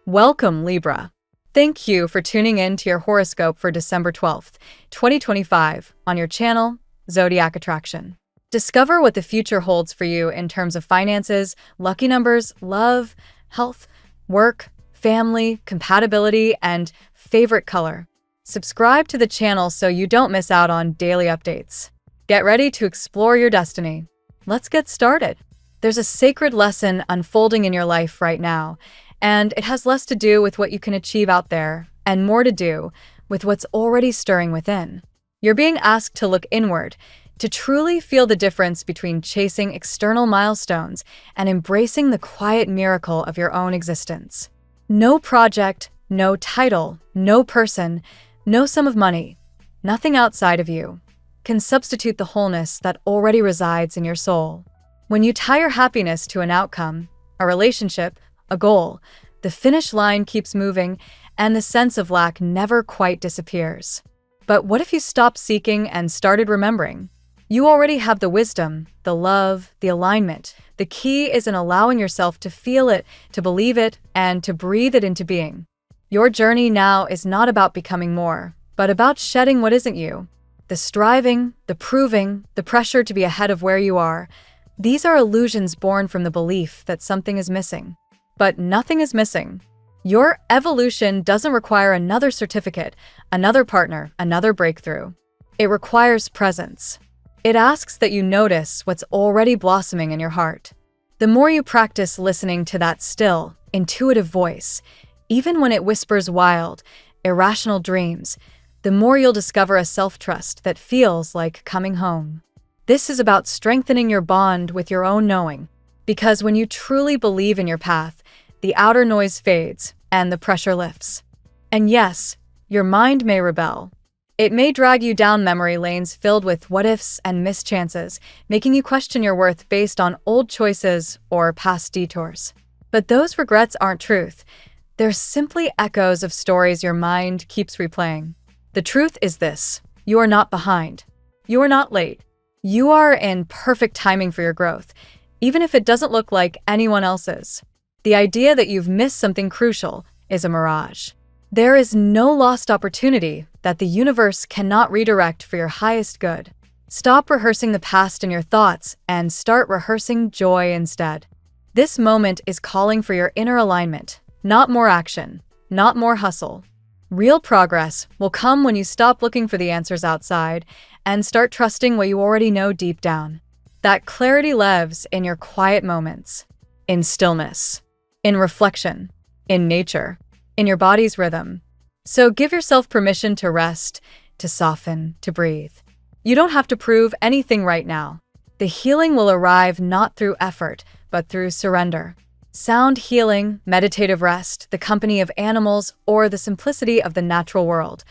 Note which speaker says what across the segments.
Speaker 1: Welcome, Libra. Thank you for tuning in to your horoscope for December 12th, 2025, on your channel, Zodiac Attraction. Discover what the future holds for you in terms of finances, lucky numbers, love, health, work, family, compatibility, and favorite color. Subscribe to the channel so you don't miss out on daily updates. Get ready to explore your destiny. Let's get started. There's a sacred lesson unfolding in your life right now, and it has less to do with what you can achieve out there and more to do with what's already stirring within. You're being asked to look inward, to truly feel the difference between chasing external milestones and embracing the quiet miracle of your own existence. No project, no title, no person, no sum of money, nothing outside of you can substitute the wholeness that already resides in your soul. When you tie your happiness to an outcome, a relationship, a goal, the finish line keeps moving and the sense of lack never quite disappears. But what if you stopped seeking and started remembering? You already have the wisdom, the love, the alignment. The key is in allowing yourself to feel it, to believe it, and to breathe it into being. Your journey now is not about becoming more, but about shedding what isn't you. The striving, the proving, the pressure to be ahead of where you are, these are illusions born from the belief that something is missing. But nothing is missing. Your evolution doesn't require another certificate, another partner, another breakthrough. It requires presence. It asks that you notice what's already blossoming in your heart. The more you practice listening to that still, intuitive voice, even when it whispers wild, irrational dreams, the more you'll discover a self-trust that feels like coming home. This is about strengthening your bond with your own knowing, because when you truly believe in your path, the outer noise fades and the pressure lifts. And yes, your mind may rebel. It may drag you down memory lanes filled with what-ifs and missed chances, making you question your worth based on old choices or past detours. But those regrets aren't truth. They're simply echoes of stories your mind keeps replaying. The truth is this: you are not behind. You are not late. You are in perfect timing for your growth, even if it doesn't look like anyone else's. The idea that you've missed something crucial is a mirage. There is no lost opportunity that the universe cannot redirect for your highest good. Stop rehearsing the past in your thoughts and start rehearsing joy instead. This moment is calling for your inner alignment, not more action, not more hustle. Real progress will come when you stop looking for the answers outside and start trusting what you already know deep down. That clarity lives in your quiet moments, in stillness, in reflection, in nature, in your body's rhythm. So give yourself permission to rest, to soften, to breathe. You don't have to prove anything right now. The healing will arrive not through effort, but through surrender. Sound healing, meditative rest, the company of animals, or the simplicity of the natural world.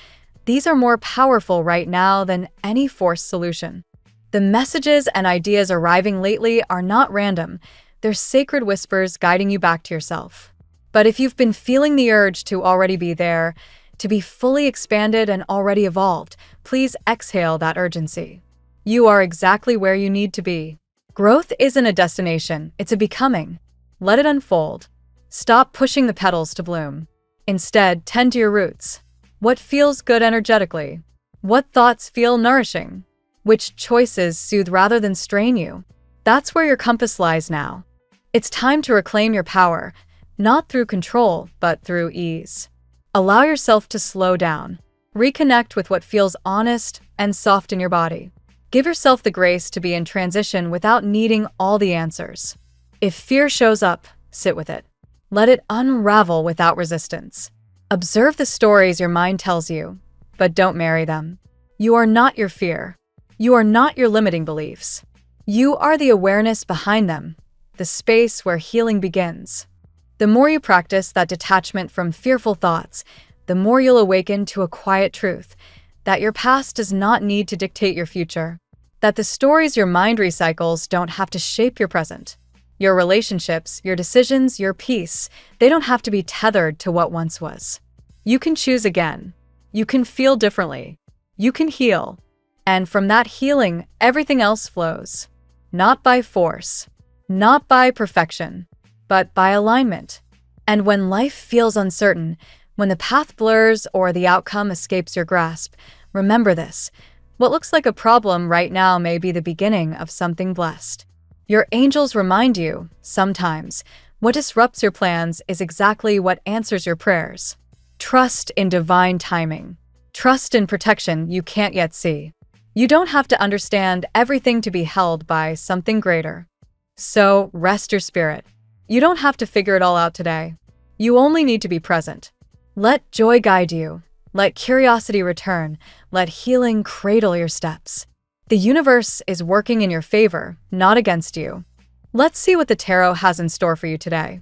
Speaker 1: These are more powerful right now than any forced solution. The messages and ideas arriving lately are not random. They're sacred whispers guiding you back to yourself. But if you've been feeling the urge to already be there, to be fully expanded and already evolved, please exhale that urgency. You are exactly where you need to be. Growth isn't a destination, it's a becoming. Let it unfold. Stop pushing the petals to bloom. Instead, tend to your roots. What feels good energetically? What thoughts feel nourishing? Which choices soothe rather than strain you? That's where your compass lies now. It's time to reclaim your power, not through control, but through ease. Allow yourself to slow down. Reconnect with what feels honest and soft in your body. Give yourself the grace to be in transition without needing all the answers. If fear shows up, sit with it. Let it unravel without resistance. Observe the stories your mind tells you, but don't marry them. You are not your fear. You are not your limiting beliefs. You are the awareness behind them, the space where healing begins. The more you practice that detachment from fearful thoughts, the more you'll awaken to a quiet truth, that your past does not need to dictate your future, that the stories your mind recycles don't have to shape your present. Your relationships, your decisions, your peace, they don't have to be tethered to what once was. You can choose again. You can feel differently. You can heal. And from that healing, everything else flows. Not by force, not by perfection, but by alignment. And when life feels uncertain, when the path blurs or the outcome escapes your grasp, remember this. What looks like a problem right now may be the beginning of something blessed. Your angels remind you, sometimes, what disrupts your plans is exactly what answers your prayers. Trust in divine timing. Trust in protection you can't yet see. You don't have to understand everything to be held by something greater. So, rest your spirit. You don't have to figure it all out today. You only need to be present. Let joy guide you. Let curiosity return. Let healing cradle your steps. The universe is working in your favor, not against you. Let's see what the tarot has in store for you today.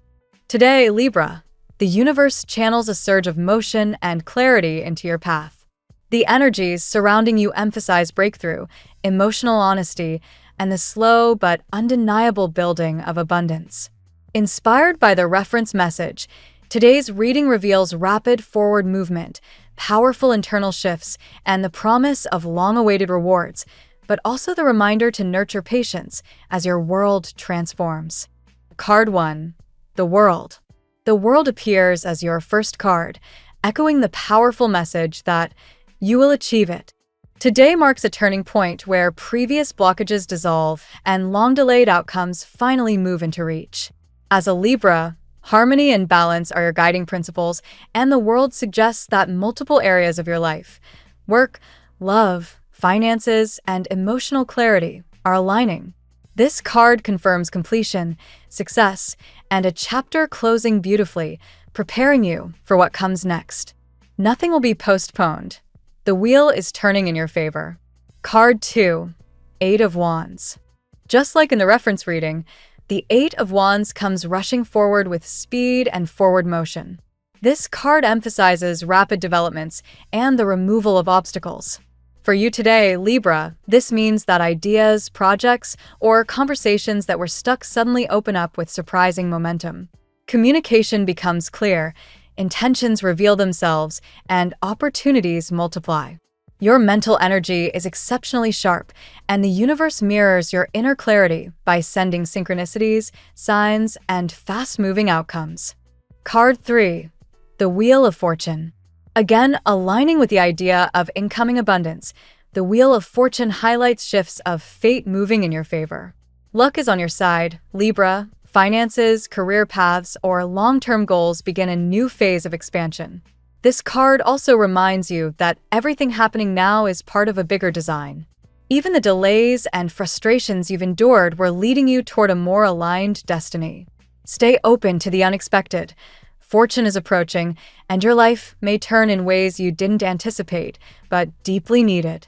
Speaker 1: Today, Libra, the universe channels a surge of motion and clarity into your path. The energies surrounding you emphasize breakthrough, emotional honesty, and the slow but undeniable building of abundance. Inspired by the reference message, today's reading reveals rapid forward movement, powerful internal shifts, and the promise of long-awaited rewards, but also the reminder to nurture patience as your world transforms. Card 1. The World. The World appears as your first card, echoing the powerful message that you will achieve it. Today marks a turning point where previous blockages dissolve and long-delayed outcomes finally move into reach. As a Libra, harmony and balance are your guiding principles, and the world suggests that multiple areas of your life, work, love, finances, and emotional clarity, are aligning. This card confirms completion, success, and a chapter closing beautifully, preparing you for what comes next. Nothing will be postponed. The wheel is turning in your favor. Card 2. Eight of Wands. Just like in the reference reading, the Eight of Wands comes rushing forward with speed and forward motion. This card emphasizes rapid developments and the removal of obstacles. For you today, Libra, this means that ideas, projects, or conversations that were stuck suddenly open up with surprising momentum. Communication becomes clear, intentions reveal themselves, and opportunities multiply. Your mental energy is exceptionally sharp, and the universe mirrors your inner clarity by sending synchronicities, signs, and fast-moving outcomes. Card 3. The Wheel of Fortune. Again, aligning with the idea of incoming abundance, the Wheel of Fortune highlights shifts of fate moving in your favor. Luck is on your side, Libra. Finances, career paths, or long-term goals begin a new phase of expansion. This card also reminds you that everything happening now is part of a bigger design. Even the delays and frustrations you've endured were leading you toward a more aligned destiny. Stay open to the unexpected. Fortune is approaching, and your life may turn in ways you didn't anticipate, but deeply needed.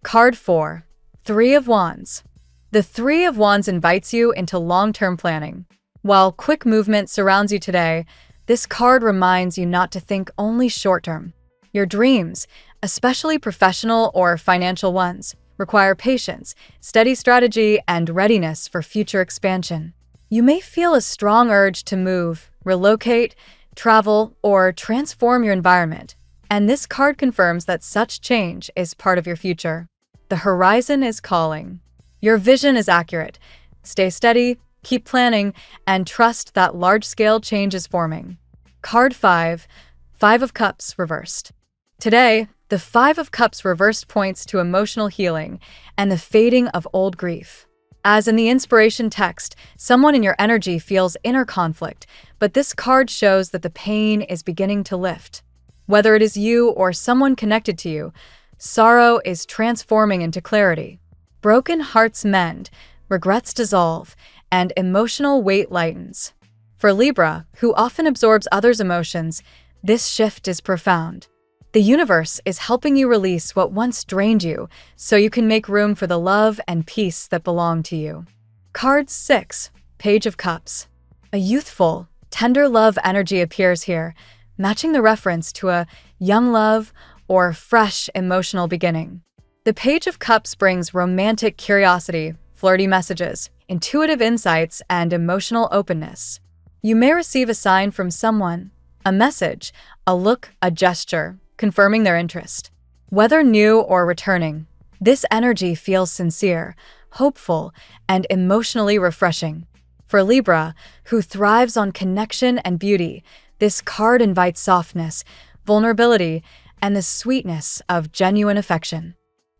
Speaker 1: Card 4. Three of Wands. The Three of Wands invites you into long-term planning. While quick movement surrounds you today, this card reminds you not to think only short-term. Your dreams, especially professional or financial ones, require patience, steady strategy, and readiness for future expansion. You may feel a strong urge to move, relocate, travel, or transform your environment, and this card confirms that such change is part of your future. The horizon is calling. Your vision is accurate. Stay steady, keep planning, and trust that large-scale change is forming. Card 5. Five of Cups reversed. Today, the Five of Cups reversed points to emotional healing and the fading of old grief. As in the inspiration text, someone in your energy feels inner conflict, but this card shows that the pain is beginning to lift. Whether it is you or someone connected to you, sorrow is transforming into clarity. Broken hearts mend, regrets dissolve, and emotional weight lightens. For Libra, who often absorbs others' emotions, this shift is profound. The universe is helping you release what once drained you so you can make room for the love and peace that belong to you. Card 6. Page of Cups. A youthful, tender love energy appears here, matching the reference to a young love or fresh emotional beginning. The Page of Cups brings romantic curiosity, flirty messages, intuitive insights, and emotional openness. You may receive a sign from someone, a message, a look, a gesture, confirming their interest. Whether new or returning, this energy feels sincere, hopeful, and emotionally refreshing. For Libra, who thrives on connection and beauty, this card invites softness, vulnerability, and the sweetness of genuine affection.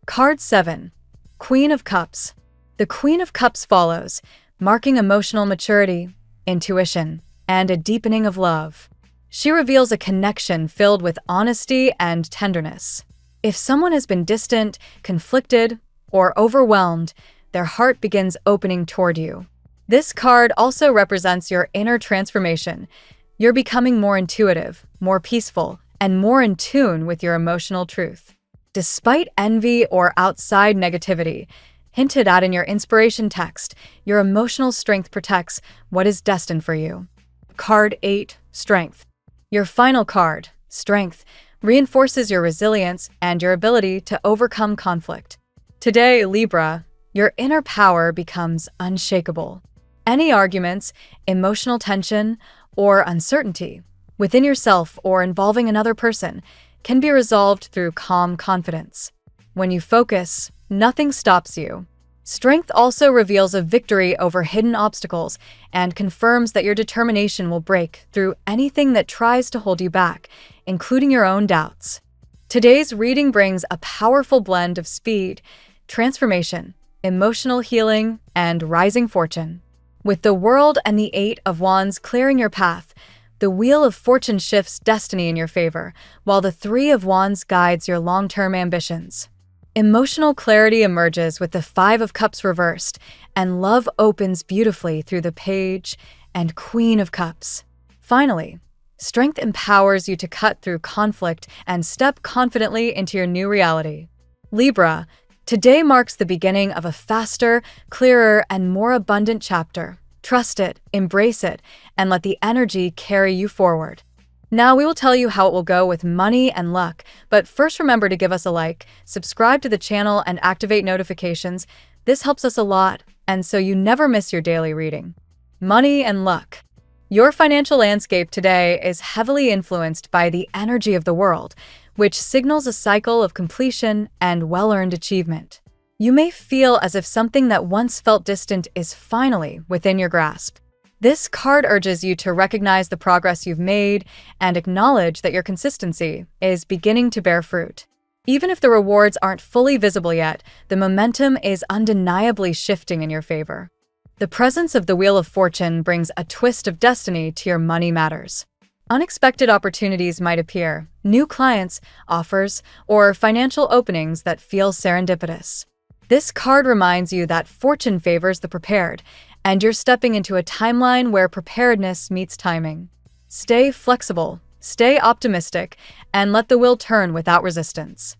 Speaker 1: Card 7. Queen of Cups. The Queen of Cups follows, marking emotional maturity, intuition, and a deepening of love. She reveals a connection filled with honesty and tenderness. If someone has been distant, conflicted, or overwhelmed, their heart begins opening toward you. This card also represents your inner transformation. You're becoming more intuitive, more peaceful, and more in tune with your emotional truth. Despite envy or outside negativity, hinted at in your inspiration text, your emotional strength protects what is destined for you. Card 8. Strength. Your final card, Strength, reinforces your resilience and your ability to overcome conflict. Today, Libra, your inner power becomes unshakable. Any arguments, emotional tension, or uncertainty within yourself or involving another person can be resolved through calm confidence. When you focus, nothing stops you. Strength also reveals a victory over hidden obstacles and confirms that your determination will break through anything that tries to hold you back, including your own doubts. Today's reading brings a powerful blend of speed, transformation, emotional healing, and rising fortune. With the World and the Eight of Wands clearing your path, the Wheel of Fortune shifts destiny in your favor, while the Three of Wands guides your long-term ambitions. Emotional clarity emerges with the Five of Cups reversed, and love opens beautifully through the Page and Queen of Cups. Finally, strength empowers you to cut through conflict and step confidently into your new reality. Libra, today marks the beginning of a faster, clearer, and more abundant chapter. Trust it, embrace it, and let the energy carry you forward. Now we will tell you how it will go with money and luck, but first remember to give us a like, subscribe to the channel, and activate notifications. This helps us a lot, and so you never miss your daily reading. Money and luck. Your financial landscape today is heavily influenced by the energy of the world, which signals a cycle of completion and well-earned achievement. You may feel as if something that once felt distant is finally within your grasp. This card urges you to recognize the progress you've made and acknowledge that your consistency is beginning to bear fruit. Even if the rewards aren't fully visible yet, the momentum is undeniably shifting in your favor. The presence of the Wheel of Fortune brings a twist of destiny to your money matters. Unexpected opportunities might appear, new clients, offers, or financial openings that feel serendipitous. This card reminds you that fortune favors the prepared, and you're stepping into a timeline where preparedness meets timing. Stay flexible, stay optimistic, and let the wheel turn without resistance.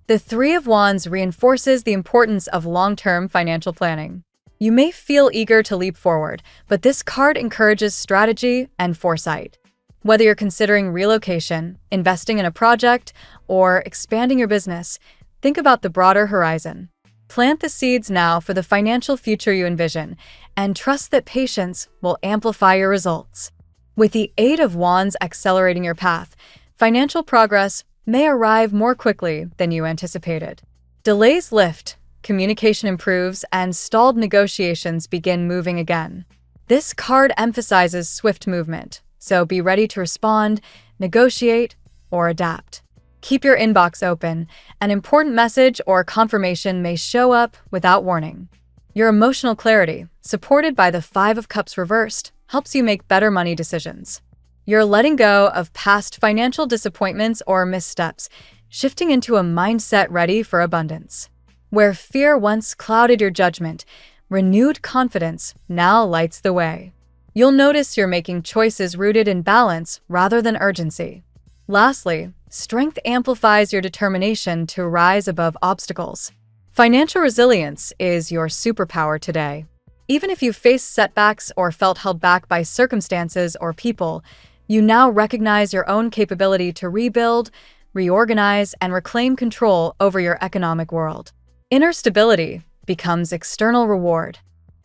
Speaker 1: The Three of Wands reinforces the importance of long-term financial planning. You may feel eager to leap forward, but this card encourages strategy and foresight. Whether you're considering relocation, investing in a project, or expanding your business, think about the broader horizon. Plant the seeds now for the financial future you envision, and trust that patience will amplify your results. With the Eight of Wands accelerating your path, financial progress may arrive more quickly than you anticipated. Delays lift, communication improves, and stalled negotiations begin moving again. This card emphasizes swift movement, so be ready to respond, negotiate, or adapt. Keep your inbox open. An important message or confirmation may show up without warning. Your emotional clarity, supported by the Five of Cups reversed, helps you make better money decisions. You're letting go of past financial disappointments or missteps, shifting into a mindset ready for abundance. Where fear once clouded your judgment, renewed confidence now lights the way. You'll notice you're making choices rooted in balance rather than urgency. Lastly, strength amplifies your determination to rise above obstacles. Financial resilience is your superpower today. Even if you faced setbacks or felt held back by circumstances or people, you now recognize your own capability to rebuild, reorganize, and reclaim control over your economic world. Inner stability becomes external reward.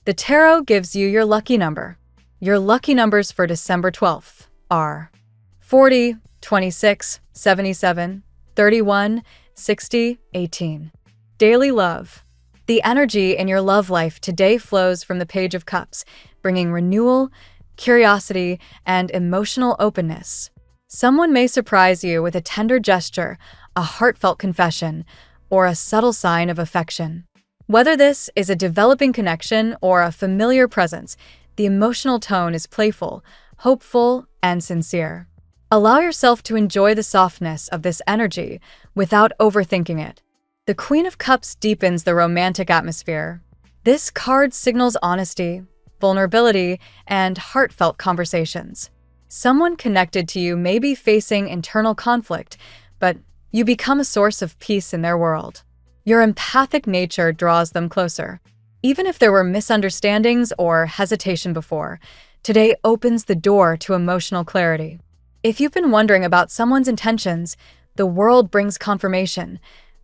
Speaker 1: The tarot gives you your lucky number. Your lucky numbers for December 12th are 40, 26, 77, 31, 60, 18. Daily love. The energy in your love life today flows from the Page of Cups, bringing renewal, curiosity, and emotional openness. Someone may surprise you with a tender gesture, a heartfelt confession, or a subtle sign of affection. Whether this is a developing connection or a familiar presence, the emotional tone is playful, hopeful, and sincere. Allow yourself to enjoy the softness of this energy without overthinking it. The Queen of Cups deepens the romantic atmosphere. This card signals honesty, vulnerability, and heartfelt conversations. Someone connected to you may be facing internal conflict, but you become a source of peace in their world. Your empathic nature draws them closer. Even if there were misunderstandings or hesitation before, today opens the door to emotional clarity. If you've been wondering about someone's intentions, the world brings confirmation.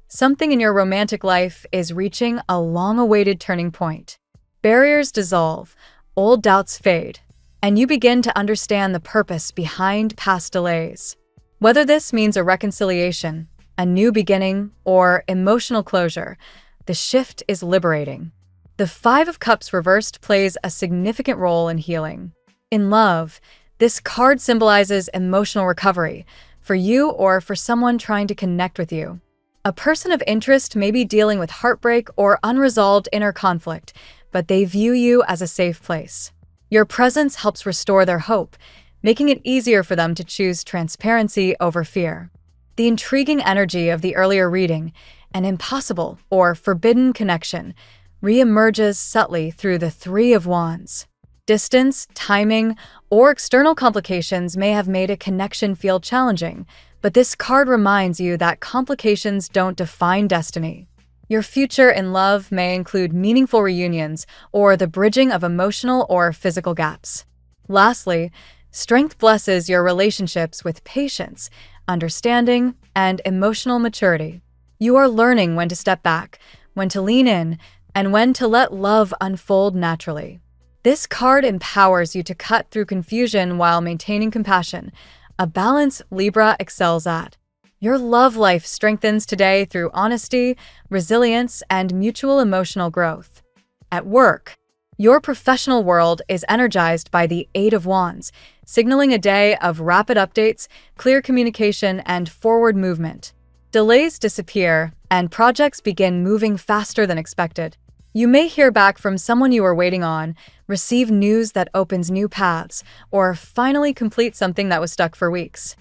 Speaker 1: Something in your romantic life is reaching a long-awaited turning point. Barriers dissolve, old doubts fade, and you begin to understand the purpose behind past delays. Whether this means a reconciliation, a new beginning, or emotional closure, the shift is liberating. The Five of Cups reversed plays a significant role in healing. In love, this card symbolizes emotional recovery, for you or for someone trying to connect with you. A person of interest may be dealing with heartbreak or unresolved inner conflict, but they view you as a safe place. Your presence helps restore their hope, making it easier for them to choose transparency over fear. The intriguing energy of the earlier reading, an impossible or forbidden connection, re-emerges subtly through the Three of Wands. Distance, timing, or external complications may have made a connection feel challenging, but this card reminds you that complications don't define destiny. Your future in love may include meaningful reunions or the bridging of emotional or physical gaps. Lastly, strength blesses your relationships with patience, understanding, and emotional maturity. You are learning when to step back, when to lean in, and when to let love unfold naturally. This card empowers you to cut through confusion while maintaining compassion, a balance Libra excels at. Your love life strengthens today through honesty, resilience, and mutual emotional growth. At work, your professional world is energized by the Eight of Wands, signaling a day of rapid updates, clear communication, and forward movement. Delays disappear, and projects begin moving faster than expected. You may hear back from someone you are waiting on, receive news that opens new paths, or finally complete something that was stuck for weeks.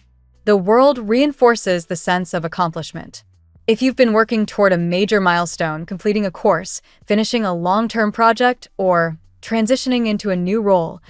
Speaker 1: The world reinforces the sense of accomplishment. If you've been working toward a major milestone, completing a course, finishing a long-term project, or transitioning into a new role,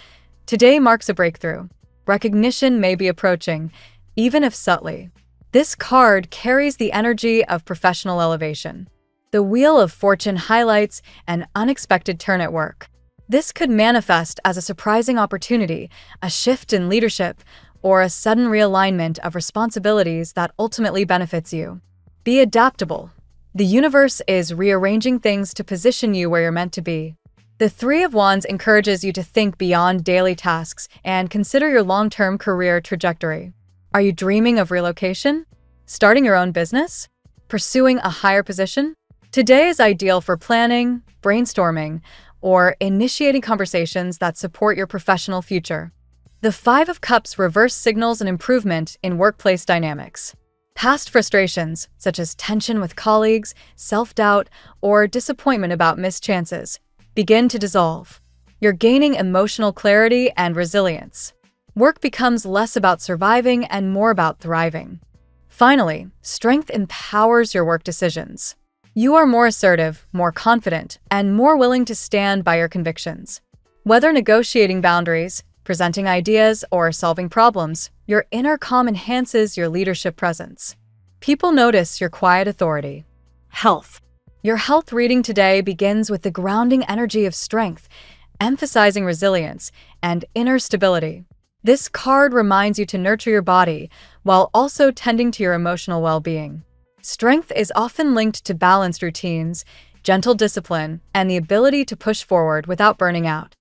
Speaker 1: today marks a breakthrough. Recognition may be approaching, even if subtly. This card carries the energy of professional elevation. The Wheel of Fortune highlights an unexpected turn at work. This could manifest as a surprising opportunity, a shift in leadership, or a sudden realignment of responsibilities that ultimately benefits you. Be adaptable. The universe is rearranging things to position you where you're meant to be. The Three of Wands encourages you to think beyond daily tasks and consider your long-term career trajectory. Are you dreaming of relocation? Starting your own business? Pursuing a higher position? Today is ideal for planning, brainstorming, or initiating conversations that support your professional future. The Five of Cups reverse signals an improvement in workplace dynamics. Past frustrations, such as tension with colleagues, self-doubt, or disappointment about missed chances, begin to dissolve. You're gaining emotional clarity and resilience. Work becomes less about surviving and more about thriving. Finally, strength empowers your work decisions. You are more assertive, more confident, and more willing to stand by your convictions. Whether negotiating boundaries, presenting ideas, or solving problems, your inner calm enhances your leadership presence. People notice your quiet authority. Health. Your health reading today begins with the grounding energy of strength, emphasizing resilience and inner stability. This card reminds you to nurture your body while also tending to your emotional well-being. Strength is often linked to balanced routines, gentle discipline, and the ability to push forward without burning out.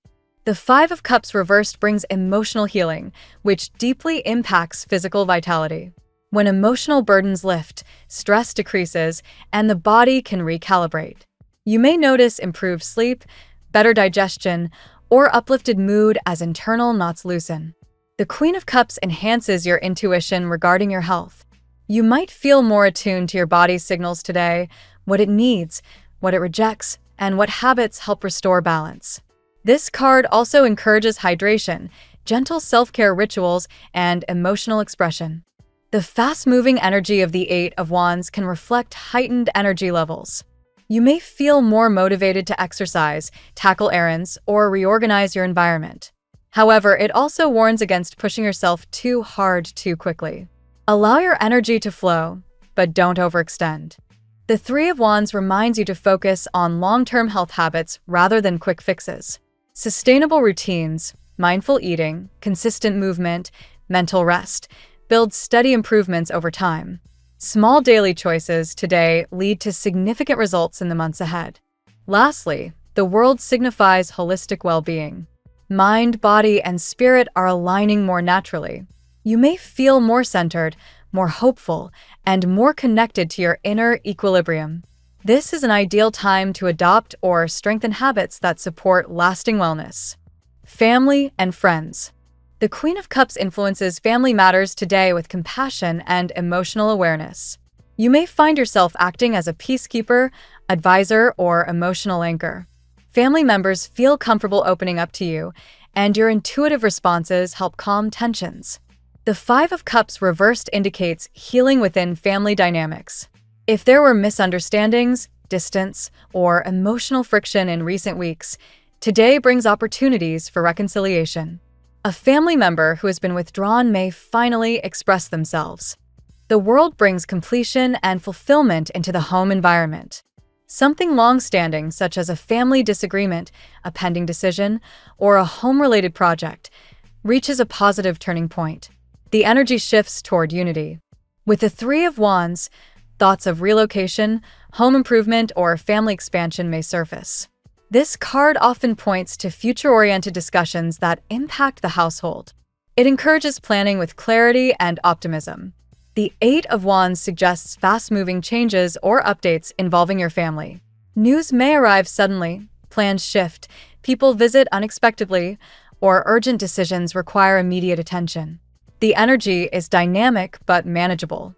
Speaker 1: The Five of Cups reversed brings emotional healing, which deeply impacts physical vitality. When emotional burdens lift, stress decreases, and the body can recalibrate. You may notice improved sleep, better digestion, or uplifted mood as internal knots loosen. The Queen of Cups enhances your intuition regarding your health. You might feel more attuned to your body's signals today, what it needs, what it rejects, and what habits help restore balance. This card also encourages hydration, gentle self-care rituals, and emotional expression. The fast-moving energy of the Eight of Wands can reflect heightened energy levels. You may feel more motivated to exercise, tackle errands, or reorganize your environment. However, it also warns against pushing yourself too hard too quickly. Allow your energy to flow, but don't overextend. The Three of Wands reminds you to focus on long-term health habits rather than quick fixes. Sustainable routines, mindful eating, consistent movement, mental rest build steady improvements over time. Small daily choices today lead to significant results in the months ahead. Lastly, the world signifies holistic well-being. Mind, body, and spirit are aligning more naturally. You may feel more centered, more hopeful, and more connected to your inner equilibrium. This is an ideal time to adopt or strengthen habits that support lasting wellness. Family and friends. The Queen of Cups influences family matters today with compassion and emotional awareness. You may find yourself acting as a peacekeeper, advisor, or emotional anchor. Family members feel comfortable opening up to you, and your intuitive responses help calm tensions. The Five of Cups reversed indicates healing within family dynamics. If there were misunderstandings, distance, or emotional friction in recent weeks, today brings opportunities for reconciliation. A family member who has been withdrawn may finally express themselves. The world brings completion and fulfillment into the home environment. Something long-standing, such as a family disagreement, a pending decision, or a home-related project, reaches a positive turning point. The energy shifts toward unity. With the Three of Wands, thoughts of relocation, home improvement, or family expansion may surface. This card often points to future-oriented discussions that impact the household. It encourages planning with clarity and optimism. The Eight of Wands suggests fast-moving changes or updates involving your family. News may arrive suddenly, plans shift, people visit unexpectedly, or urgent decisions require immediate attention. The energy is dynamic but manageable.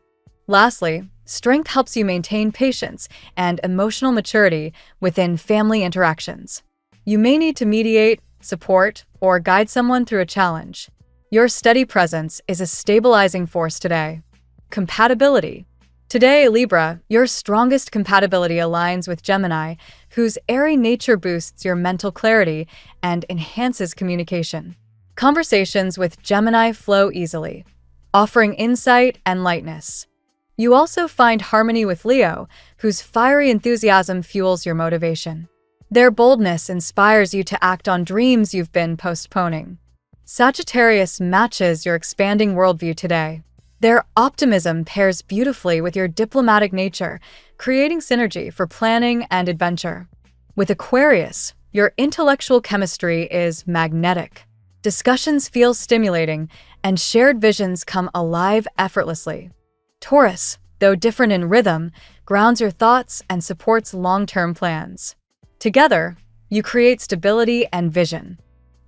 Speaker 1: Lastly, strength helps you maintain patience and emotional maturity within family interactions. You may need to mediate, support, or guide someone through a challenge. Your steady presence is a stabilizing force today. Compatibility. Today, Libra, your strongest compatibility aligns with Gemini, whose airy nature boosts your mental clarity and enhances communication. Conversations with Gemini flow easily, offering insight and lightness. You also find harmony with Leo, whose fiery enthusiasm fuels your motivation. Their boldness inspires you to act on dreams you've been postponing. Sagittarius matches your expanding worldview today. Their optimism pairs beautifully with your diplomatic nature, creating synergy for planning and adventure. With Aquarius, your intellectual chemistry is magnetic. Discussions feel stimulating, and shared visions come alive effortlessly. Taurus, though different in rhythm, grounds your thoughts and supports long-term plans. Together, you create stability and vision.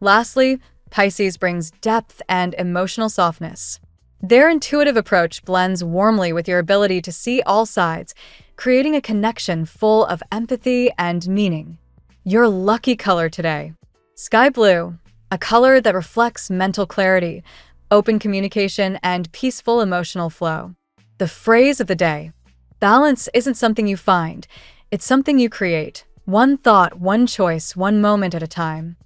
Speaker 1: Lastly, Pisces brings depth and emotional softness. Their intuitive approach blends warmly with your ability to see all sides, creating a connection full of empathy and meaning. Your lucky color today: sky blue, a color that reflects mental clarity, open communication, and peaceful emotional flow. The phrase of the day: balance isn't something you find, it's something you create. One thought, one choice, one moment at a time.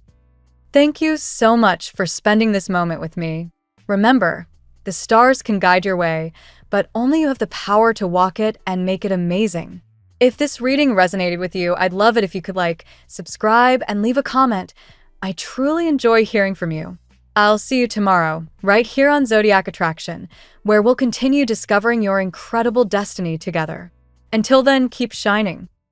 Speaker 1: Thank you so much for spending this moment with me. Remember, the stars can guide your way, but only you have the power to walk it and make it amazing. If this reading resonated with you, I'd love it if you could subscribe, and leave a comment. I truly enjoy hearing from you. I'll see you tomorrow, right here on Zodiac Attraction, where we'll continue discovering your incredible destiny together. Until then, keep shining.